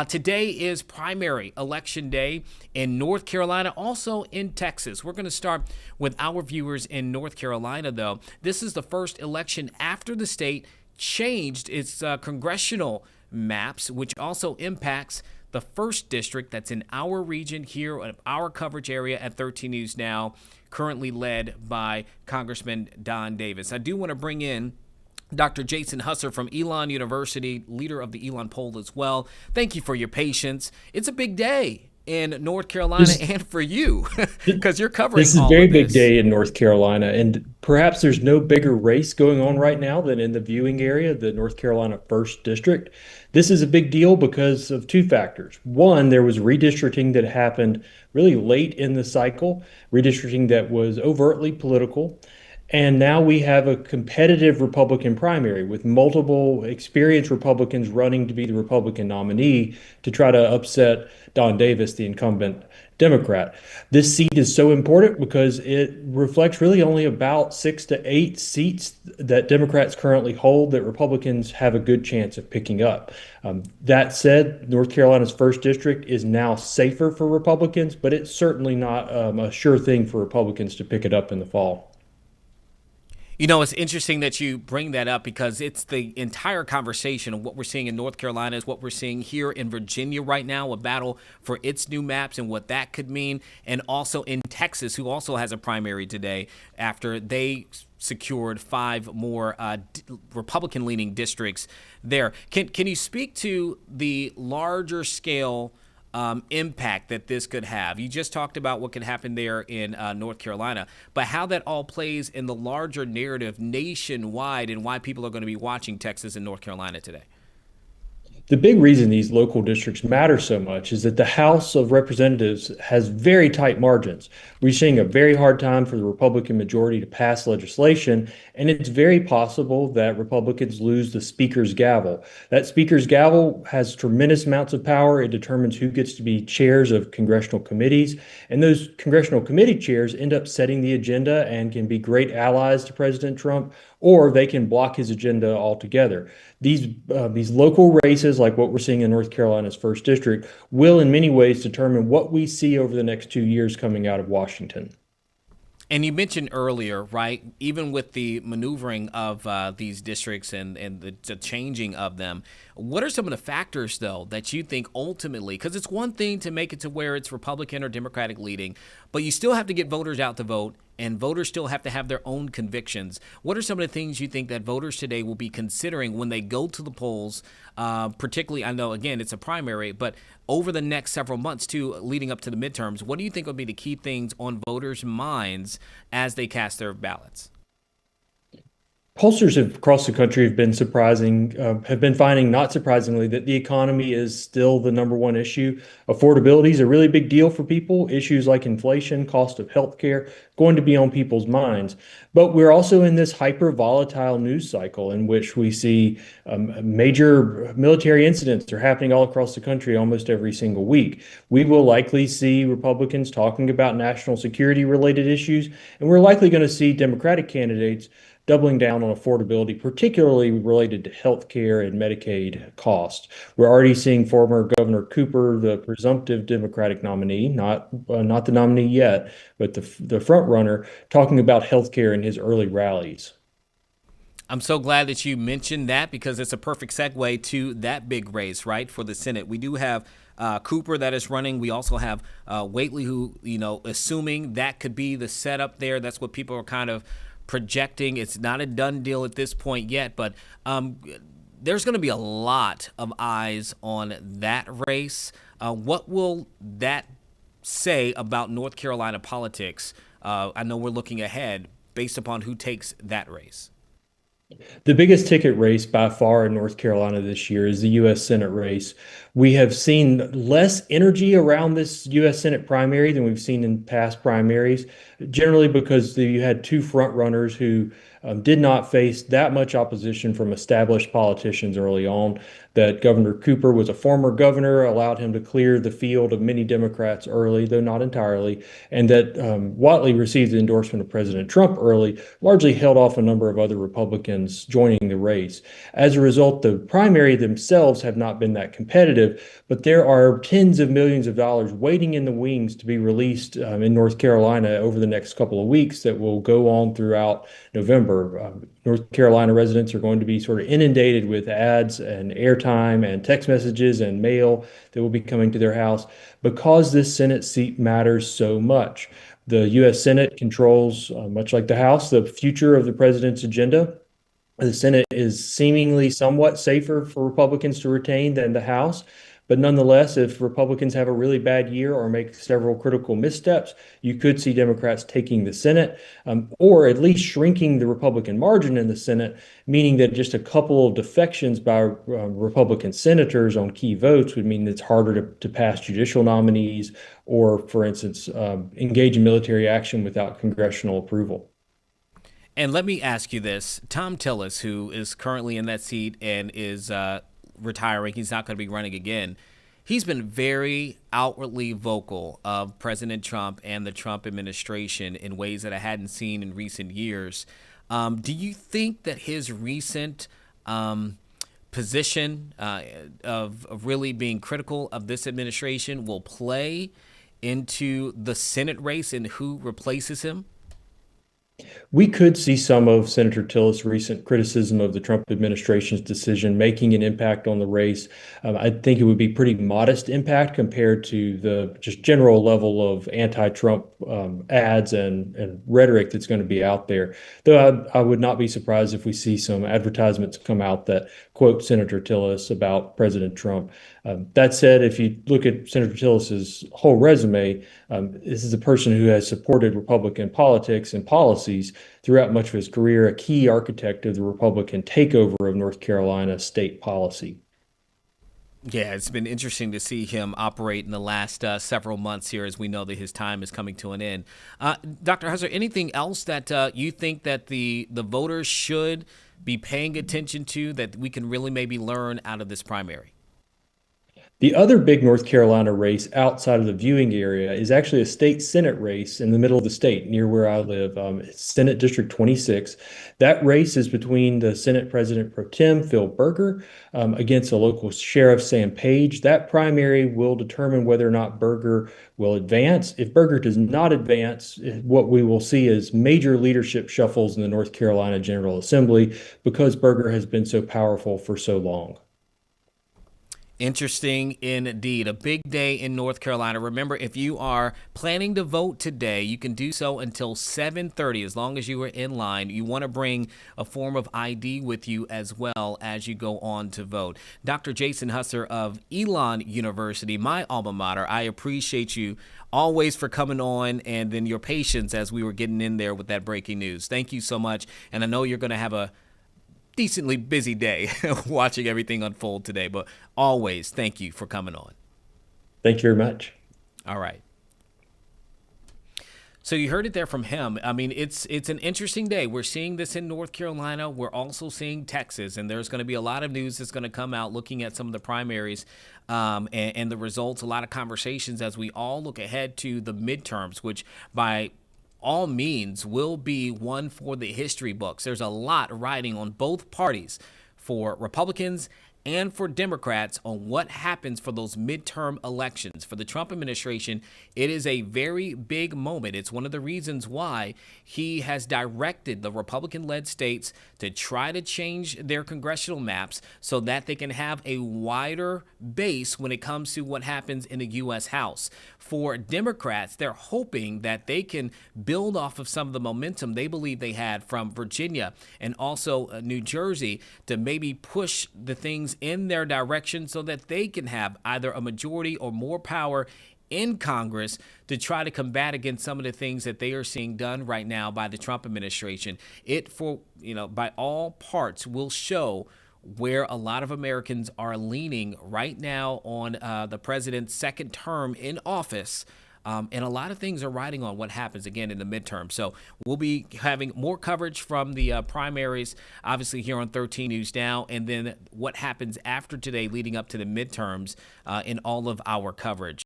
Today is primary election day in North Carolina, also in Texas. We're going to start with our viewers in North Carolina, though. This is the first election after the state changed its congressional maps, which also impacts the first district that's in our region here, our coverage area at 13 News Now, currently led by Congressman Don Davis. I do want to bring in Dr. Jason Husser from Elon University, leader of the Elon poll as well. Thank you for your patience. It's a big day in North Carolina and for you because you're covering This is a all very of big this. day in North Carolina, and perhaps there's no bigger race going on right now than in the viewing area, the North Carolina 1st District. This is a big deal because of two factors. One, there was redistricting that happened really late in the cycle, redistricting that was overtly political. And now we have a competitive Republican primary with multiple experienced Republicans running to be the Republican nominee to try to upset Don Davis, the incumbent Democrat. This seat is so important because it reflects really only about 6 to 8 seats that Democrats currently hold that Republicans have a good chance of picking up. That said, North Carolina's 1st District is now safer for Republicans, but it's certainly not a sure thing for Republicans to pick it up in the fall. You know, it's interesting that you bring that up because it's the entire conversation of what we're seeing in North Carolina is what we're seeing here in Virginia right now, a battle for its new maps and what that could mean. And also in Texas, who also has a primary today after they secured 5 more Republican-leaning districts there. Can you speak to the larger scale impact that this could have? You just talked about what could happen there in North Carolina, but how that all plays in the larger narrative nationwide and why people are going to be watching Texas and North Carolina today. The big reason these local districts matter so much is that the House of Representatives has very tight margins. We're seeing a very hard time for the Republican majority to pass legislation, and it's very possible that Republicans lose the Speaker's gavel. That Speaker's gavel has tremendous amounts of power. It determines who gets to be chairs of congressional committees, and those congressional committee chairs end up setting the agenda and can be great allies to President Trump, or they can block his agenda altogether. These local races, like what we're seeing in North Carolina's 1st District, will in many ways determine what we see over the next 2 years coming out of Washington. And you mentioned earlier, right, even with the maneuvering of these districts and the changing of them, what are some of the factors, though, that you think ultimately, because it's one thing to make it to where it's Republican or Democratic leading, but you still have to get voters out to vote, and voters still have to have their own convictions. What are some of the things you think that voters today will be considering when they go to the polls, particularly, I know, again, it's a primary, but over the next several months, too, leading up to the midterms, what do you think will be the key things on voters' minds as they cast their ballots? Pollsters across the country have been finding, not surprisingly, that the economy is still the number one issue. Affordability is a really big deal for people. Issues like inflation, cost of healthcare, going to be on people's minds. But we're also in this hyper volatile news cycle in which we see major military incidents are happening all across the country almost every single week. We will likely see Republicans talking about national security related issues, and we're likely going to see Democratic candidates doubling down on affordability, particularly related to health care and Medicaid costs. We're already seeing former Governor Cooper, the presumptive Democratic nominee, not the nominee yet, but the front runner, talking about health care in his early rallies. I'm so glad that you mentioned that because it's a perfect segue to that big race, right, for the Senate. We do have Cooper that is running. We also have Whately, who, assuming that could be the setup there. That's what people are kind of projecting. It's not a done deal at this point yet, but there's going to be a lot of eyes on that race. What will that say about North Carolina politics? I know we're looking ahead based upon who takes that race. The biggest ticket race by far in North Carolina this year is the U.S. Senate race. We have seen less energy around this U.S. Senate primary than we've seen in past primaries, generally because you had two front runners who did not face that much opposition from established politicians early on. That Governor Cooper was a former governor, allowed him to clear the field of many Democrats early, though not entirely, and that Whatley received the endorsement of President Trump early, largely held off a number of other Republicans joining the race. As a result, the primary themselves have not been that competitive, but there are tens of millions of dollars waiting in the wings to be released in North Carolina over the next couple of weeks that will go on throughout November. North Carolina residents are going to be sort of inundated with ads and airtime and text messages and mail that will be coming to their house because this Senate seat matters so much. The U.S. Senate controls, much like the House, the future of the president's agenda. The Senate is seemingly somewhat safer for Republicans to retain than the House. But nonetheless, if Republicans have a really bad year or make several critical missteps, you could see Democrats taking the Senate, or at least shrinking the Republican margin in the Senate, meaning that just a couple of defections by Republican senators on key votes would mean it's harder to pass judicial nominees or, for instance, engage in military action without congressional approval. And let me ask you this. Tom Tillis, who is currently in that seat and is retiring, he's not going to be running again. He's been very outwardly vocal of President Trump and the Trump administration in ways that I hadn't seen in recent years. Do you think that his recent position of really being critical of this administration will play into the Senate race and who replaces him? We could see some of Senator Tillis' recent criticism of the Trump administration's decision making an impact on the race. I think it would be pretty modest impact compared to the just general level of anti-Trump ads and rhetoric that's going to be out there. Though I would not be surprised if we see some advertisements come out that quote Senator Tillis about President Trump. That said, if you look at Senator Tillis's whole resume, this is a person who has supported Republican politics and policies throughout much of his career, a key architect of the Republican takeover of North Carolina state policy. Yeah, it's been interesting to see him operate in the last several months here as we know that his time is coming to an end. Dr. Husser, anything else that you think that the voters should be paying attention to that we can really maybe learn out of this primary? The other big North Carolina race outside of the viewing area is actually a state Senate race in the middle of the state near where I live. It's Senate District 26. That race is between the Senate President Pro Tem, Phil Berger, against a local sheriff, Sam Page. That primary will determine whether or not Berger will advance. If Berger does not advance, what we will see is major leadership shuffles in the North Carolina General Assembly because Berger has been so powerful for so long. Interesting indeed. A big day in North Carolina. Remember, if you are planning to vote today, you can do so until 7:30 as long as you are in line. You want to bring a form of ID with you as well as you go on to vote. Dr. Jason Husser of Elon University, my alma mater, I appreciate you always for coming on and then your patience as we were getting in there with that breaking news. Thank you so much. And I know you're going to have a decently busy day watching everything unfold today, but always thank you for coming on. Thank you very much. All right. So you heard it there from him. I mean, it's an interesting day. We're seeing this in North Carolina. We're also seeing Texas, and there's going to be a lot of news that's going to come out looking at some of the primaries and the results, a lot of conversations as we all look ahead to the midterms, which by all means will be one for the history books. There's a lot riding on both parties for Republicans and for Democrats on what happens for those midterm elections. For the Trump administration, it is a very big moment. It's one of the reasons why he has directed the Republican-led states to try to change their congressional maps so that they can have a wider base when it comes to what happens in the U.S. House. For Democrats, they're hoping that they can build off of some of the momentum they believe they had from Virginia and also New Jersey to maybe push the things in their direction so that they can have either a majority or more power in Congress to try to combat against some of the things that they are seeing done right now by the Trump administration. By all parts will show where a lot of Americans are leaning right now on the president's second term in office. And a lot of things are riding on what happens again in the midterm. So we'll be having more coverage from the primaries, obviously here on 13 News Now, and then what happens after today leading up to the midterms in all of our coverage.